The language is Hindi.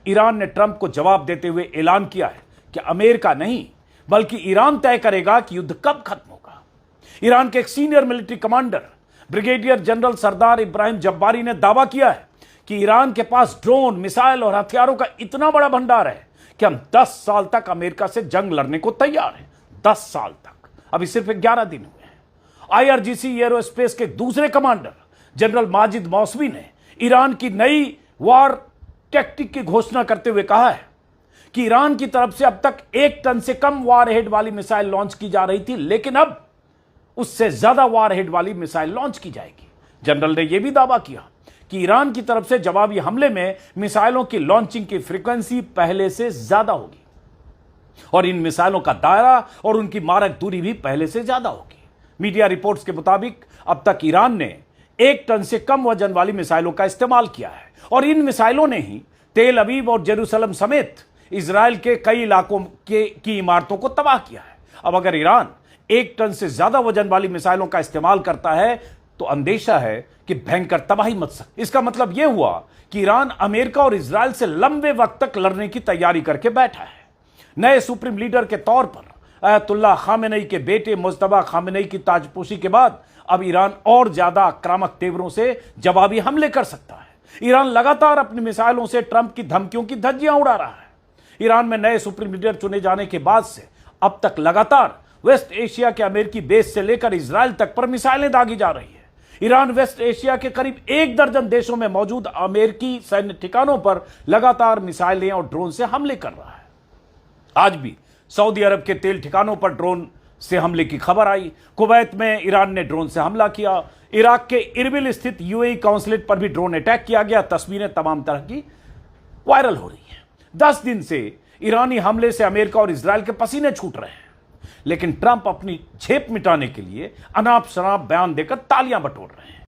ईरान ने ट्रंप को जवाब देते हुए ऐलान किया है कि अमेरिका नहीं बल्कि ईरान तय करेगा कि युद्ध कब खत्म होगा। ईरान के एक senior military commander brigadier general सरदार इब्राहिम जब्बारी ने दावा किया है कि ईरान के पास ड्रोन, मिसाइल और हथियारों का इतना बड़ा भंडार है कि हम 10 साल तक अमेरिका से जंग लड़ने को तैयार हैं। 10 साल तक, अभी सिर्फ 11 दिन हुए हैं। आईआरजीसी एरोस्पेस के दूसरे कमांडर जनरल माजिद मौसवी ने ईरान की नई वॉर टैक्टिक की घोषणा करते हुए कहा है कि ईरान की तरफ से अब तक 1 टन से कम वॉरहेड वाली मिसाइल लॉन्च की जा रही थी, लेकिन अब उससे ज्यादा वॉरहेड वाली मिसाइल लॉन्च की जाएगी। जनरल ने यह भी दावा किया कि ईरान की तरफ से जवाबी हमले में मिसाइलों की लॉन्चिंग की फ्रीक्वेंसी पहले से ज्यादा होगी और इन मिसाइलों का दायरा और उनकी मारक दूरी भी पहले से ज्यादा होगी। मीडिया रिपोर्ट्स के मुताबिक अब तक ईरान ने 1 टन से कम वजन वाली मिसाइलों का इस्तेमाल किया है और इन मिसाइलों ने ही तेल अवीव और जेरूसलम समेत इजराइल के कई इलाकों की इमारतों को तबाह किया है। अब अगर ईरान 1 टन से ज्यादा वजन वाली मिसाइलों का इस्तेमाल करता है तो अंदेशा है कि भयंकर तबाही मच सकती है। इसका मतलब यह हुआ कि ईरान अमेरिका और इजराइल से लंबे वक्त तक लड़ने की तैयारी करके बैठा है। नए सुप्रीम लीडर के तौर पर अयतुल्लाह खामेनेई के बेटे मुज्तबा खामेनेई की ताजपोशी के बाद अब ईरान और ज्यादा आक्रामक तेवरों से जवाबी हमले कर सकता है। ईरान लगातार अपनी मिसाइलों से ट्रंप की धमकियों की धज्जियां उड़ा रहा है। ईरान में नए सुप्रीम लीडर चुने जाने के बाद से अब तक लगातार वेस्ट एशिया के अमेरिकी बेस से लेकर इजराइल तक पर मिसाइलें दागी जा रही है। ईरान वेस्ट एशिया के करीब 1 दर्जन देशों में मौजूद अमेरिकी सैन्य ठिकानों पर लगातार मिसाइलें और ड्रोन से हमले कर रहा है। आज भी सऊदी अरब के तेल ठिकानों पर ड्रोन से हमले की खबर आई। कुवैत में ईरान ने ड्रोन से हमला किया। इराक के इरबिल स्थित यूएई काउंसलेट पर भी ड्रोन अटैक किया गया। तस्वीरें तमाम तरह की वायरल हो रही हैं। 10 दिन से ईरानी हमले से अमेरिका और इजराइल के पसीने छूट रहे हैं, लेकिन ट्रंप अपनी झेप मिटाने के लिए अनाप शनाप बयान देकर तालियां बटोर रहे हैं।